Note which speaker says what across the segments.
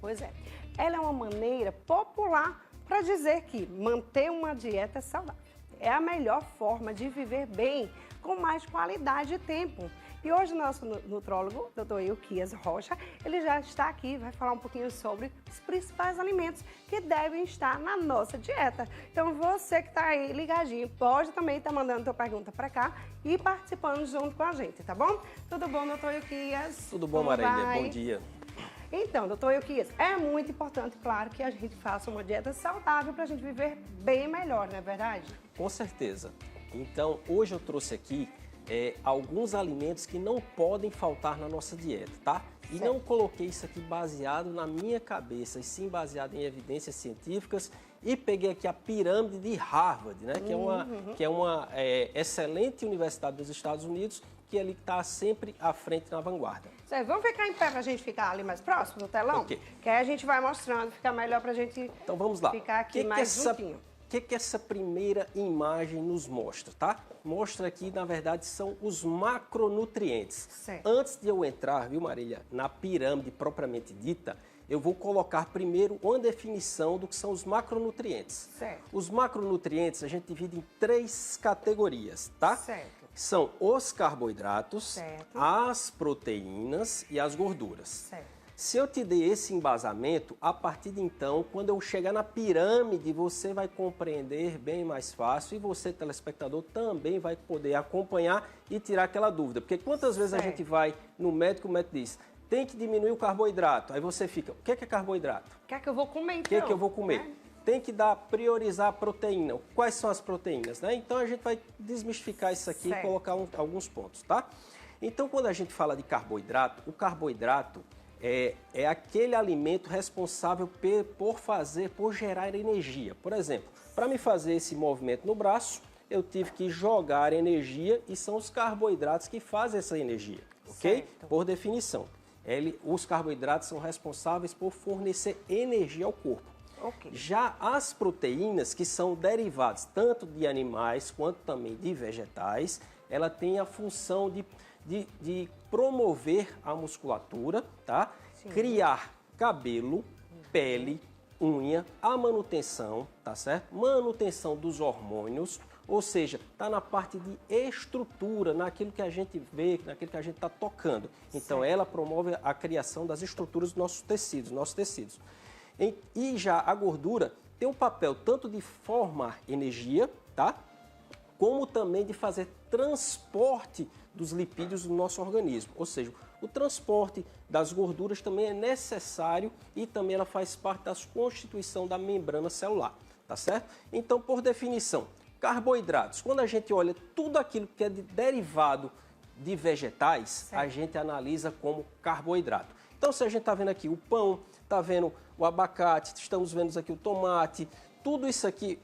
Speaker 1: Pois é, ela é uma maneira popular para dizer que manter uma dieta saudável é a melhor forma de viver bem, com mais qualidade de tempo. E hoje o nosso nutrólogo, Dr. Ilquias Rocha, ele já está aqui, vai falar um pouquinho sobre os principais alimentos que devem estar na nossa dieta. Então você que está aí ligadinho, pode também estar mandando sua pergunta para cá e participando junto com a gente, tá bom? Tudo bom, Dr. Ilquias?
Speaker 2: Tudo bom, Marília? Bom dia.
Speaker 1: Então, doutor Ilquias, é muito importante, claro, que a gente faça uma dieta saudável para a gente viver bem melhor, não é verdade?
Speaker 2: Com certeza. Então, hoje eu trouxe aqui alguns alimentos que não podem faltar na nossa dieta, tá? E não coloquei isso aqui baseado na minha cabeça, e sim baseado em evidências científicas. E peguei aqui a pirâmide de Harvard, né? Que é uma excelente universidade dos Estados Unidos, que ele está sempre à frente na vanguarda.
Speaker 1: Certo, vamos ficar em pé para a gente ficar ali mais próximo do telão?
Speaker 2: Ok.
Speaker 1: Que aí a gente vai mostrando, fica melhor para a gente
Speaker 2: Então vamos lá.
Speaker 1: ficar aqui mais juntinho.
Speaker 2: O que essa primeira imagem nos mostra, tá? Mostra aqui, na verdade, são os macronutrientes.
Speaker 1: Certo.
Speaker 2: Antes de eu entrar, viu, Marília, na pirâmide propriamente dita, eu vou colocar primeiro uma definição do que são os macronutrientes.
Speaker 1: Certo.
Speaker 2: Os macronutrientes a gente divide em 3 categorias, tá?
Speaker 1: Certo.
Speaker 2: São os carboidratos,
Speaker 1: Certo.
Speaker 2: as proteínas e as gorduras.
Speaker 1: Certo.
Speaker 2: Se eu te dei esse embasamento, a partir de então, quando eu chegar na pirâmide, você vai compreender bem mais fácil e você, telespectador, também vai poder acompanhar e tirar aquela dúvida. Porque quantas vezes a gente vai no médico, o médico diz, tem que diminuir o carboidrato. Aí você fica, o que é carboidrato?
Speaker 1: O que é que eu vou comer então?
Speaker 2: O que é que eu vou comer? Tem que priorizar a proteína. Quais são as proteínas, né? Então a gente vai desmistificar isso aqui e colocar alguns pontos, tá? Então quando a gente fala de carboidrato, o carboidrato é aquele alimento responsável por gerar energia. Por exemplo, para me fazer esse movimento no braço, eu tive que jogar energia e são os carboidratos que fazem essa energia, ok?
Speaker 1: Certo.
Speaker 2: Por definição, os carboidratos são responsáveis por fornecer energia ao corpo.
Speaker 1: Ok.
Speaker 2: Já as proteínas, que são derivados tanto de animais quanto também de vegetais, ela tem a função de promover a musculatura, tá?
Speaker 1: Sim.
Speaker 2: Criar cabelo, pele, unha, a manutenção, tá certo? Manutenção dos hormônios, ou seja, tá na parte de estrutura, naquilo que a gente vê, naquilo que a gente está tocando. Então, ela promove a criação das estruturas dos nossos tecidos. E já a gordura tem um papel tanto de formar energia, tá? Como também de fazer transporte dos lipídios do nosso organismo. Ou seja, o transporte das gorduras também é necessário e também ela faz parte da constituição da membrana celular, tá certo? Então, por definição, carboidratos, quando a gente olha tudo aquilo que é derivado de vegetais, a gente analisa como carboidrato. Então, se a gente está vendo aqui o pão, está vendo o abacate, estamos vendo aqui o tomate, tudo isso aqui,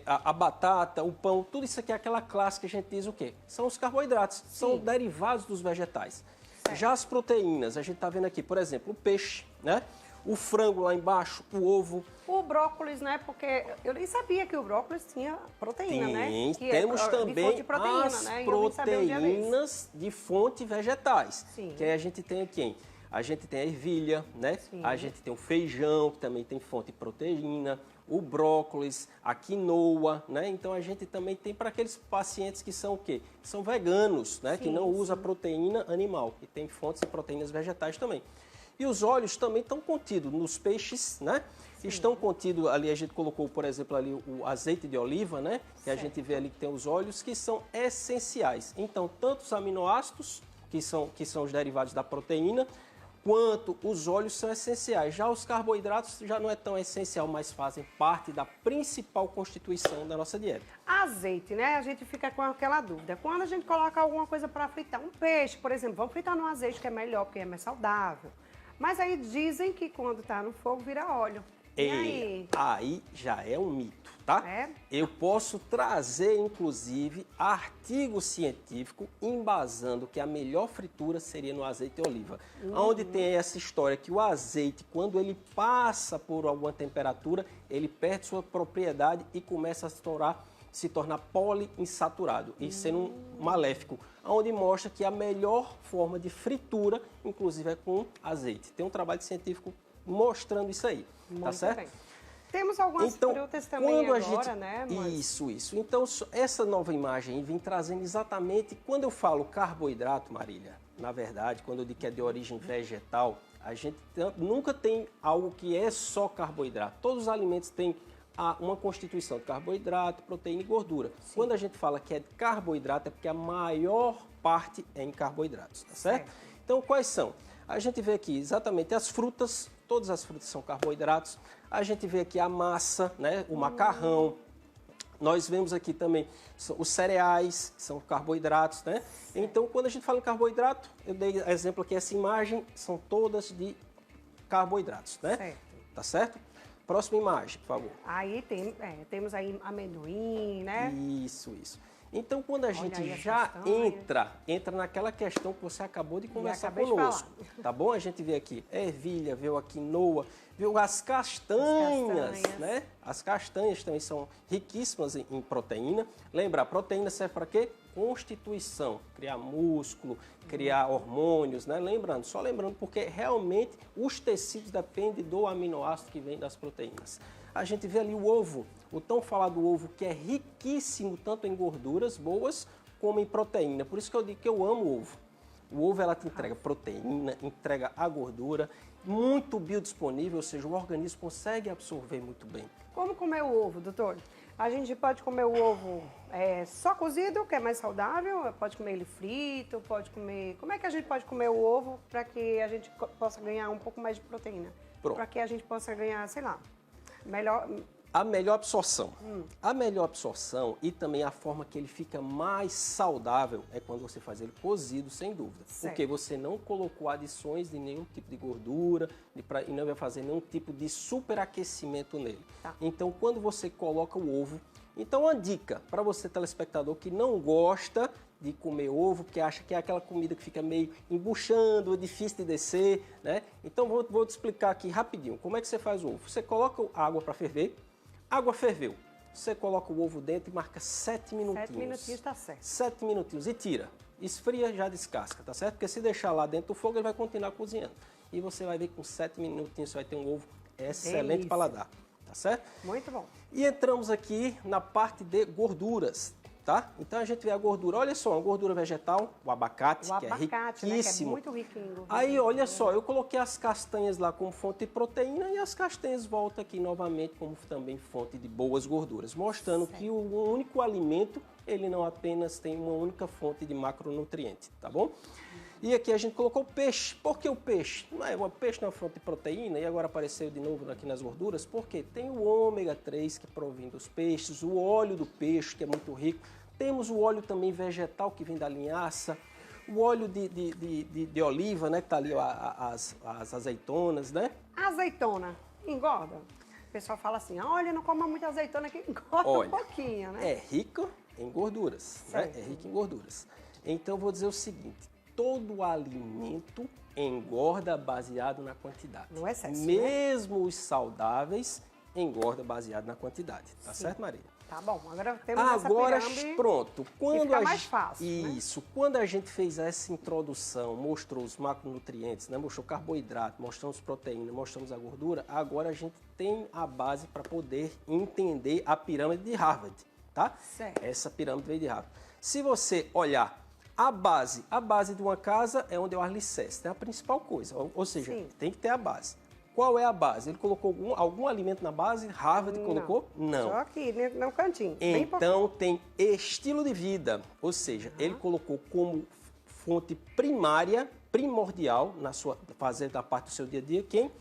Speaker 2: a batata, o pão, tudo isso aqui é aquela classe que a gente diz o quê? São os carboidratos, são derivados dos vegetais. Certo. Já as proteínas, a gente está vendo aqui, por exemplo, o peixe, né? O frango lá embaixo, o ovo.
Speaker 1: O brócolis, né? Porque eu nem sabia que o brócolis tinha proteína, né? Que
Speaker 2: Temos também
Speaker 1: proteína,
Speaker 2: as
Speaker 1: né?
Speaker 2: proteínas de fonte vegetais.
Speaker 1: Sim.
Speaker 2: Que aí a gente tem aqui, a gente tem a ervilha, né?
Speaker 1: Sim.
Speaker 2: A gente tem o feijão, que também tem fonte de proteína, o brócolis, a quinoa, né? Então a gente também tem para aqueles pacientes que são o quê? São veganos, né? Que não usam proteína animal, e tem fontes de proteínas vegetais também. E os óleos também estão contidos nos peixes, né? Sim. Estão contidos ali, a gente colocou, por exemplo, ali o azeite de oliva, né? Que a gente vê ali que tem os óleos, que são essenciais. Então, tanto os aminoácidos, que são os derivados da proteína, quanto os óleos são essenciais. Já os carboidratos já não é tão essencial, mas fazem parte da principal constituição da nossa dieta.
Speaker 1: Azeite, né? A gente fica com aquela dúvida. Quando a gente coloca alguma coisa para fritar, um peixe, por exemplo, vamos fritar no azeite que é melhor, porque é mais saudável. Mas aí dizem que quando tá no fogo vira óleo. E
Speaker 2: aí já é um mito, tá? Eu posso trazer, inclusive, artigo científico embasando que a melhor fritura seria no azeite de oliva. Onde tem essa história que o azeite, quando ele passa por alguma temperatura, ele perde sua propriedade e começa a se tornar poliinsaturado e sendo um maléfico, onde mostra que a melhor forma de fritura, inclusive, é com azeite. Tem um trabalho científico mostrando isso aí, tá
Speaker 1: Muito
Speaker 2: certo?
Speaker 1: bem. Temos algumas frutas também agora, né?
Speaker 2: Isso. Então, essa nova imagem aí vem trazendo exatamente, quando eu falo carboidrato, Marília, na verdade, quando eu digo que é de origem vegetal, a gente nunca tem algo que é só carboidrato. Todos os alimentos têm uma constituição de carboidrato, proteína e gordura. Sim. Quando a gente fala que é de carboidrato, é porque a maior parte é em carboidratos, tá certo? Então, quais são? A gente vê aqui exatamente as frutas, todas as frutas são carboidratos. A gente vê aqui a massa, né, o macarrão. Nós vemos aqui também os cereais, que são carboidratos, né? Então, quando a gente fala em carboidrato, eu dei exemplo aqui, essa imagem, são todas de carboidratos, né? Certo. Tá certo? Próxima imagem, por favor.
Speaker 1: Aí temos aí amendoim, né?
Speaker 2: Isso. Então, quando a gente já entra naquela questão que você acabou de conversar conosco, tá bom? A gente vê aqui ervilha, vê a quinoa, vê as castanhas, né? As castanhas também são riquíssimas em proteína. Lembra, a proteína serve para quê? Constituição, criar músculo, criar hormônios, né? Só lembrando, porque realmente os tecidos dependem do aminoácido que vem das proteínas. A gente vê ali o ovo, o tão falado ovo, que é riquíssimo tanto em gorduras boas como em proteína. Por isso que eu digo que eu amo o ovo. O ovo, ela te entrega proteína, entrega a gordura, muito biodisponível, ou seja, o organismo consegue absorver muito bem.
Speaker 1: Como comer o ovo, doutor? A gente pode comer o ovo só cozido, que é mais saudável? Pode comer ele frito? Pode comer... Como é que a gente pode comer o ovo para que a gente possa ganhar um pouco mais de proteína? Para que a gente possa ganhar, sei lá...
Speaker 2: A melhor absorção. A melhor absorção e também a forma que ele fica mais saudável é quando você faz ele cozido, sem dúvida. Certo. Porque você não colocou adições de nenhum tipo de gordura e não vai fazer nenhum tipo de superaquecimento nele. Tá. Então, quando você coloca o ovo... Então, uma dica para você, telespectador, que não gosta de comer ovo, porque acha que é aquela comida que fica meio embuchando, difícil de descer, né? Então, vou te explicar aqui rapidinho como é que você faz o ovo. Você coloca a água para ferver, água ferveu, você coloca o ovo dentro e marca 7 minutinhos.
Speaker 1: 7 minutinhos tá certo.
Speaker 2: 7 minutinhos e tira. Esfria, já descasca, tá certo? Porque se deixar lá dentro do fogo, ele vai continuar cozinhando. E você vai ver que com 7 minutinhos você vai ter um ovo excelente paladar, tá certo?
Speaker 1: Muito bom.
Speaker 2: E entramos aqui na parte de gorduras. Tá? Então a gente vê a gordura, olha só, a gordura vegetal, o abacate, que é riquíssimo.
Speaker 1: Né, que é muito rico em gordura.
Speaker 2: Aí, olha só, eu coloquei as castanhas lá como fonte de proteína e as castanhas voltam aqui novamente como também fonte de boas gorduras, mostrando que o único alimento, ele não apenas tem uma única fonte de macronutriente, tá bom? E aqui a gente colocou o peixe. Por que o peixe? O peixe não é uma fonte de proteína e agora apareceu de novo aqui nas gorduras, porque tem o ômega 3 que provém dos peixes, o óleo do peixe que é muito rico. Temos o óleo também vegetal que vem da linhaça, o óleo de oliva, né, que tá ali as azeitonas, né?
Speaker 1: Azeitona engorda? O pessoal fala assim, olha, não coma muita azeitona que engorda um pouquinho, né?
Speaker 2: É rico em gorduras, né? É rico em gorduras. Então, vou dizer o seguinte, todo alimento engorda baseado na quantidade.
Speaker 1: No excesso,
Speaker 2: mesmo os saudáveis engorda baseado na quantidade. Tá certo, Maria?
Speaker 1: Tá bom, agora temos essa pirâmide.
Speaker 2: Pronto.
Speaker 1: Fica mais fácil.
Speaker 2: Isso. Né? Quando a gente fez essa introdução, mostrou os macronutrientes, né? Mostrou carboidrato, mostramos proteína, mostramos a gordura, agora a gente tem a base para poder entender a pirâmide de Harvard, tá?
Speaker 1: Certo.
Speaker 2: Essa pirâmide veio de Harvard. Se você olhar a base de uma casa é onde é o alicerce, é a principal coisa, ou seja, tem que ter a base. Qual é a base? Ele colocou algum alimento na base? Harvard colocou? Não.
Speaker 1: Só aqui, no cantinho.
Speaker 2: Então, tem estilo de vida. Ou seja, ele colocou como fonte primordial, na sua fazer da parte do seu dia a dia, quem?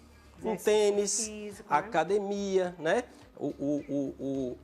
Speaker 2: Um tênis,
Speaker 1: físico,
Speaker 2: academia, né?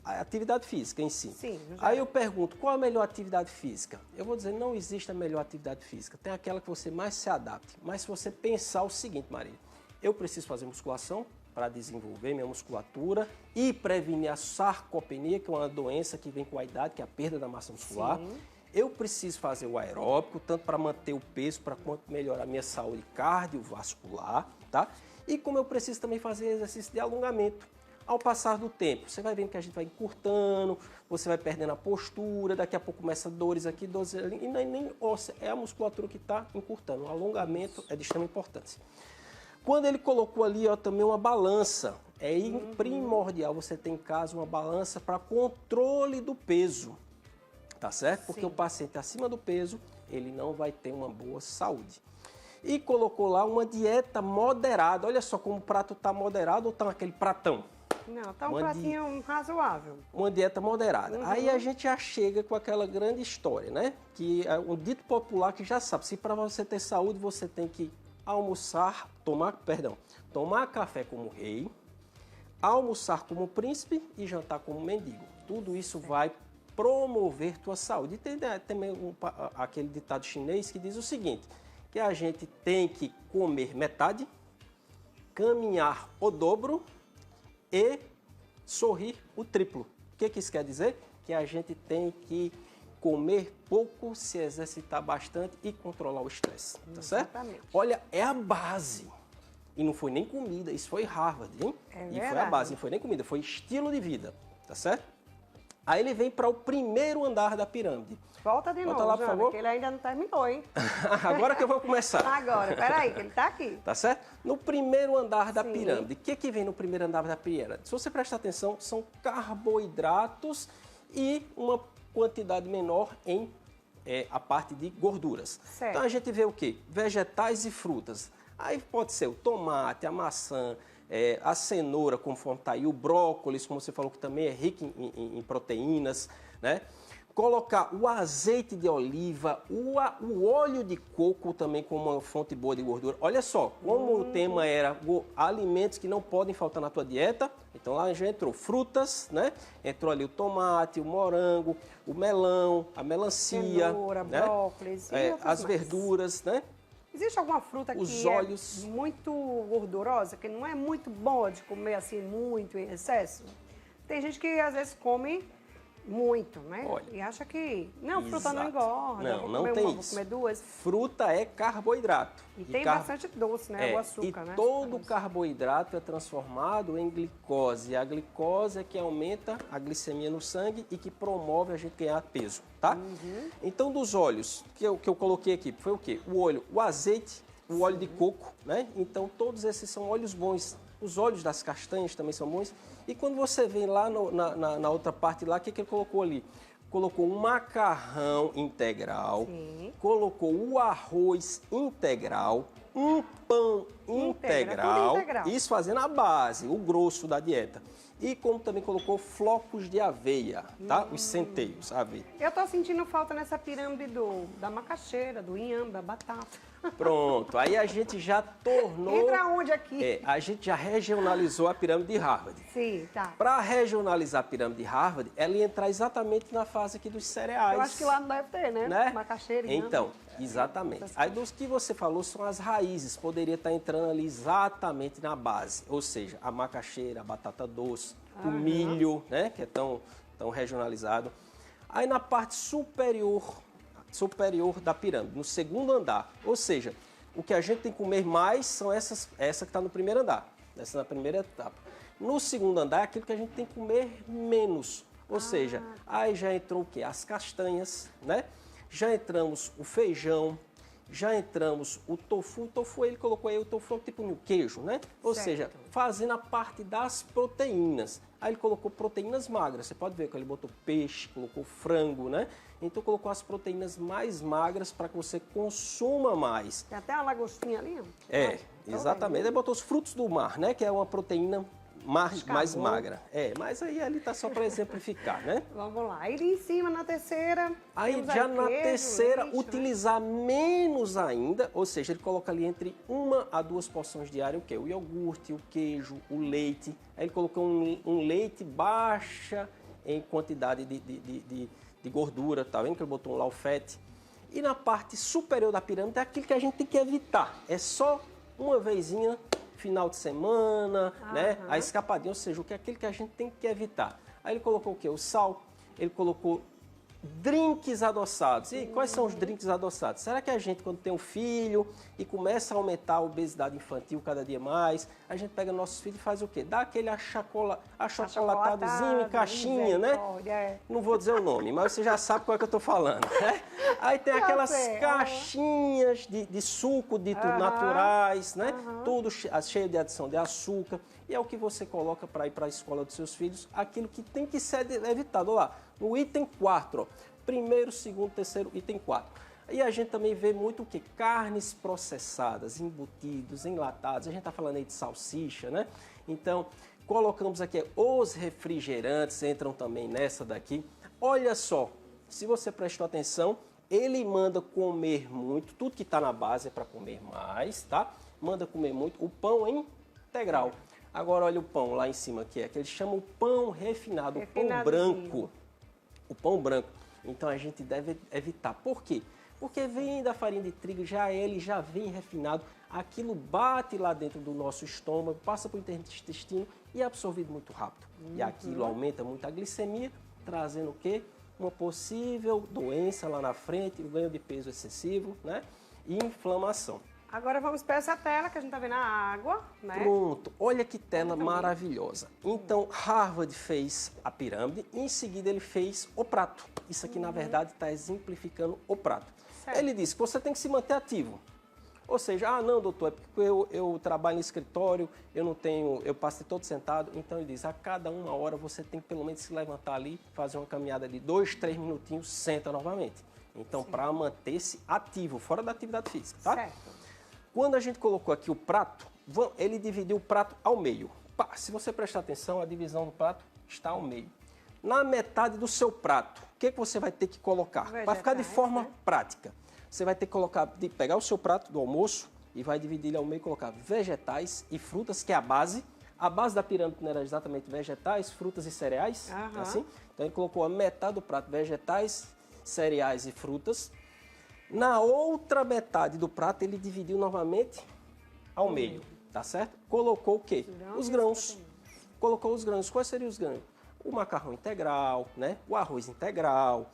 Speaker 2: A atividade física em si.
Speaker 1: Sim,
Speaker 2: aí eu pergunto, qual a melhor atividade física? Eu vou dizer, não existe a melhor atividade física. Tem aquela que você mais se adapte. Mas se você pensar o seguinte, Maria, eu preciso fazer musculação para desenvolver minha musculatura e prevenir a sarcopenia, que é uma doença que vem com a idade, que é a perda da massa muscular. Sim. Eu preciso fazer o aeróbico, tanto para manter o peso, para melhorar a minha saúde cardiovascular, tá? E como eu preciso também fazer exercício de alongamento. Ao passar do tempo, você vai vendo que a gente vai encurtando, você vai perdendo a postura, daqui a pouco começa dores aqui, dores ali, e nem é a musculatura que está encurtando. O alongamento é de extrema importância. Quando ele colocou ali, ó, também uma balança. É primordial você ter em casa uma balança para controle do peso, tá certo? Porque o paciente acima do peso, ele não vai ter uma boa saúde. E colocou lá uma dieta moderada. Olha só como o prato está moderado ou está aquele pratão?
Speaker 1: Não, tá um pratinho razoável.
Speaker 2: Uma dieta moderada. Aí a gente já chega com aquela grande história, né? Que é um dito popular que já sabe, se para você ter saúde você tem que almoçar, tomar café como rei, almoçar como príncipe e jantar como mendigo. Tudo isso vai promover tua saúde. E tem também aquele ditado chinês que diz o seguinte, que a gente tem que comer metade, caminhar o dobro e sorrir o triplo. O que isso quer dizer? Que a gente tem que comer pouco, se exercitar bastante e controlar o estresse, tá certo? Olha, é a base. E não foi nem comida, isso foi Harvard, hein? E foi a base, não foi nem comida, foi estilo de vida, tá certo? Aí ele vem para o primeiro andar da pirâmide.
Speaker 1: Volta de novo,
Speaker 2: lá, por favor.
Speaker 1: que ele ainda não terminou, hein?
Speaker 2: Agora que eu vou começar.
Speaker 1: Agora, peraí, que ele tá aqui.
Speaker 2: Tá certo? No primeiro andar da pirâmide, o que vem no primeiro andar da pirâmide? Se você prestar atenção, são carboidratos e uma quantidade menor em a parte de gorduras.
Speaker 1: Certo.
Speaker 2: Então a gente vê o quê? Vegetais e frutas. Aí pode ser o tomate, a maçã, a cenoura, conforme está aí, o brócolis, como você falou, que também é rico em proteínas, né? Colocar o azeite de oliva, o óleo de coco também como uma fonte boa de gordura. Olha só, como o tema era alimentos que não podem faltar na tua dieta, então lá já entrou frutas, né? Entrou ali o tomate, o morango, o melão, a melancia,
Speaker 1: cenoura,
Speaker 2: né?
Speaker 1: brócolis,
Speaker 2: as verduras, né?
Speaker 1: Existe alguma fruta que é muito gordurosa, que não é muito boa de comer assim muito em excesso? Tem gente que às vezes come muito, né?
Speaker 2: Olha,
Speaker 1: e acha que fruta não engorda.
Speaker 2: Não tem isso.
Speaker 1: Vou comer duas.
Speaker 2: Fruta é carboidrato.
Speaker 1: E tem bastante doce, né? O açúcar, né?
Speaker 2: Todo carboidrato é transformado em glicose. A glicose é que aumenta a glicemia no sangue e que promove a gente ganhar peso, tá? Então, dos óleos que eu coloquei aqui, foi o quê? O azeite, o óleo de coco, né? Então, todos esses são óleos bons. Os óleos das castanhas também são bons. E quando você vem lá na outra parte lá, o que ele colocou ali? Colocou um macarrão integral, colocou o arroz integral, um pão integral, isso fazendo a base, o grosso da dieta. E como também colocou flocos de aveia, tá? Os centeios, a aveia.
Speaker 1: Eu tô sentindo falta nessa pirâmide da macaxeira, do inhame, da batata.
Speaker 2: Pronto, aí a gente já tornou...
Speaker 1: Entra onde aqui?
Speaker 2: A gente já regionalizou a pirâmide de Harvard.
Speaker 1: Sim, tá.
Speaker 2: Para regionalizar a pirâmide de Harvard, ela ia entrar exatamente na fase aqui dos cereais.
Speaker 1: Eu acho que lá não deve ter, né? Macaxeira, inhame. Então, exatamente. Aí dos que você falou são as raízes, poderia estar entrando ali exatamente na base. Ou seja, a macaxeira, a batata doce, o milho, né? Que é tão regionalizado. Aí na parte superior da pirâmide, no segundo andar. Ou seja, o que a gente tem que comer mais são essa que está no primeiro andar, essa na primeira etapa. No segundo andar é aquilo que a gente tem que comer menos. Ou seja, aí já entrou o quê? As castanhas, né? Já entramos o feijão, já entramos o tofu. O tofu, ele colocou aí o tofu tipo no queijo, né? Ou seja, fazendo a parte das proteínas. Aí ele colocou proteínas magras. Você pode ver que ele botou peixe, colocou frango, né? Então colocou as proteínas mais magras para que você consuma mais. Tem até a lagostinha ali?
Speaker 2: Exatamente. Ele botou os frutos do mar, né? Que é uma proteína mais magra. Mas aí ali tá só para exemplificar, né?
Speaker 1: Vamos lá. Aí em cima, na terceira...
Speaker 2: Aí já na terceira, utilizar menos ainda, ou seja, ele coloca ali entre 1 a 2 porções diárias, o quê? O iogurte, o queijo, o leite. Aí ele colocou um leite baixa em quantidade de gordura, tá vendo que ele botou um low fat? E na parte superior da pirâmide é aquilo que a gente tem que evitar. É só uma vezinha, final de semana, né? A escapadinha, ou seja, o que é aquilo que a gente tem que evitar. Aí ele colocou o quê? O sal, ele colocou Drinks adoçados. E quais são os drinks adoçados? Será que a gente, quando tem um filho e começa a aumentar a obesidade infantil cada dia mais, a gente pega nossos filhos e faz o quê? Dá aquele achocolatadozinho em caixinha, né? Não vou dizer o nome, mas você já sabe qual é que eu estou falando, né? Aí tem aquelas caixinhas de suco dito naturais, né? Tudo cheio de adição de açúcar. E é o que você coloca para ir para a escola dos seus filhos, aquilo que tem que ser evitado. Olha lá, no item 4, ó, primeiro, segundo, terceiro, item 4. E a gente também vê muito o quê? Carnes processadas, embutidos, enlatados. A gente está falando aí de salsicha, né? Então, colocamos aqui os refrigerantes, entram também nessa daqui. Olha só, se você prestou atenção, ele manda comer muito, tudo que está na base é para comer mais, tá? Manda comer muito, o pão integral. Agora olha o pão lá em cima que eles chamam o pão refinado, o pão branco. O pão branco. Então a gente deve evitar. Por quê? Porque vem da farinha de trigo, ele já vem refinado, aquilo bate lá dentro do nosso estômago, passa para o intestino e é absorvido muito rápido. E aquilo aumenta muito a glicemia, trazendo o quê? Uma possível doença lá na frente, o ganho de peso excessivo, né? E inflamação.
Speaker 1: Agora vamos para essa tela que a gente está vendo a água, né?
Speaker 2: Pronto, olha que tela maravilhosa. Então, Harvard fez a pirâmide e em seguida ele fez o prato. Isso aqui, na verdade, está exemplificando o prato. Certo. Ele disse que você tem que se manter ativo. Ou seja, não, doutor, é porque eu trabalho em escritório, eu passo todo sentado. Então ele diz, a cada 1 hora você tem que pelo menos se levantar ali, fazer uma caminhada de 2, 3 minutinhos, senta novamente. Então, para manter-se ativo, fora da atividade física, tá? Certo. Quando a gente colocou aqui o prato, ele dividiu o prato ao meio. Se você prestar atenção, a divisão do prato está ao meio. Na metade do seu prato, o que você vai ter que colocar? Para ficar de forma prática, você vai ter que pegar o seu prato do almoço e vai dividir ele ao meio e colocar vegetais e frutas, que é a base. A base da pirâmide não era exatamente vegetais, frutas e cereais, assim? Então ele colocou a metade do prato, vegetais, cereais e frutas. Na outra metade do prato, ele dividiu novamente ao meio, tá certo? Colocou o quê? Os grãos. Colocou os grãos. Quais seriam os grãos? O macarrão integral, né? O arroz integral.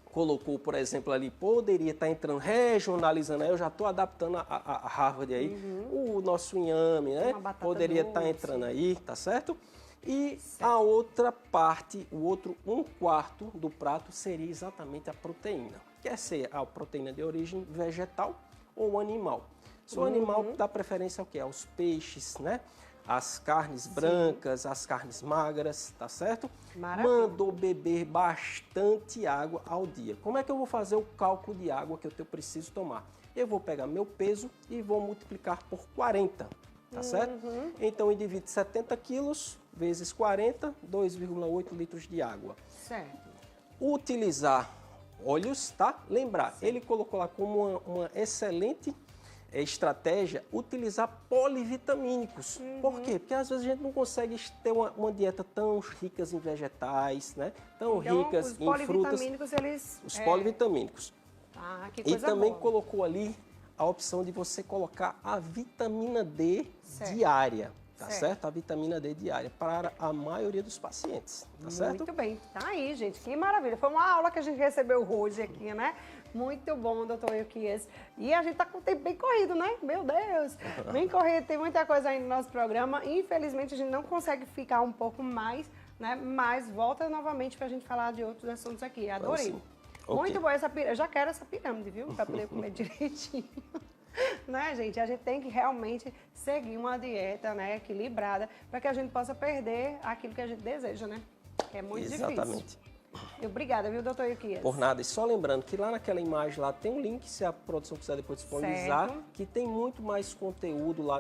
Speaker 2: Colocou, por exemplo, ali, poderia estar entrando, regionalizando, aí eu já estou adaptando a Harvard aí, o nosso inhame, né? Poderia estar entrando aí, tá certo? E a outra parte, o outro 1/4 do prato seria exatamente a proteína. Quer ser a proteína de origem vegetal ou animal. Se o animal dá preferência ao quê? Aos peixes, né? As carnes brancas, as carnes magras, tá certo? Maravilha. Mandou beber bastante água ao dia. Como é que eu vou fazer o cálculo de água que eu preciso tomar? Eu vou pegar meu peso e vou multiplicar por 40, tá certo? Então eu divido 70 quilos vezes 40, 2,8 litros de água. Certo. Utilizar óleos, tá? Lembrar, ele colocou lá como uma excelente estratégia utilizar polivitamínicos. Por quê? Porque às vezes a gente não consegue ter uma dieta tão rica em vegetais, né? Tão ricas em frutas. Os polivitamínicos.
Speaker 1: Que coisa
Speaker 2: e também
Speaker 1: boa.
Speaker 2: Colocou ali a opção de você colocar a vitamina D diária. Tá certo? A vitamina D diária para a maioria dos pacientes, tá certo?
Speaker 1: Muito bem. Tá aí, gente. Que maravilha. Foi uma aula que a gente recebeu hoje aqui, né? Muito bom, doutor Euquias. E a gente tá com o tempo bem corrido, né? Meu Deus! Bem corrido, tem muita coisa aí no nosso programa. Infelizmente, a gente não consegue ficar um pouco mais, né? Mas volta novamente pra gente falar de outros assuntos aqui. Adorei. Muito bom essa pirâmide. Eu já quero essa pirâmide, viu? Pra poder comer direitinho. Né, gente? A gente tem que realmente seguir uma dieta, né, equilibrada para que a gente possa perder aquilo que a gente deseja, né? Que é muito difícil.
Speaker 2: Exatamente.
Speaker 1: Obrigada, viu, doutor Euquias?
Speaker 2: Por nada. E só lembrando que lá naquela imagem lá tem um link, se a produção quiser depois disponibilizar, que tem muito mais conteúdo lá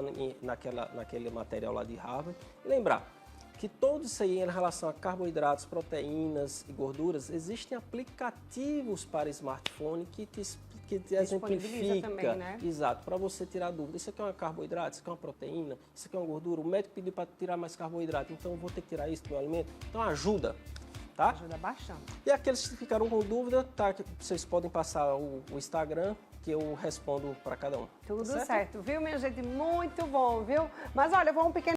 Speaker 2: naquele material lá de Harvard. E lembrar que tudo isso aí em relação a carboidratos, proteínas e gorduras, existem aplicativos para smartphone que te exemplifica,
Speaker 1: também, né?
Speaker 2: Exato, para você tirar dúvida. Isso aqui é um carboidrato, isso aqui é uma proteína, isso aqui é uma gordura. O médico pediu para tirar mais carboidrato, então eu vou ter que tirar isso do meu alimento. Então ajuda, tá?
Speaker 1: Ajuda bastante.
Speaker 2: E aqueles que ficaram com dúvida, tá? Que vocês podem passar o Instagram, que eu respondo para cada um.
Speaker 1: Tudo certo, viu, minha gente? Muito bom, viu? Mas olha, vamos um pequeno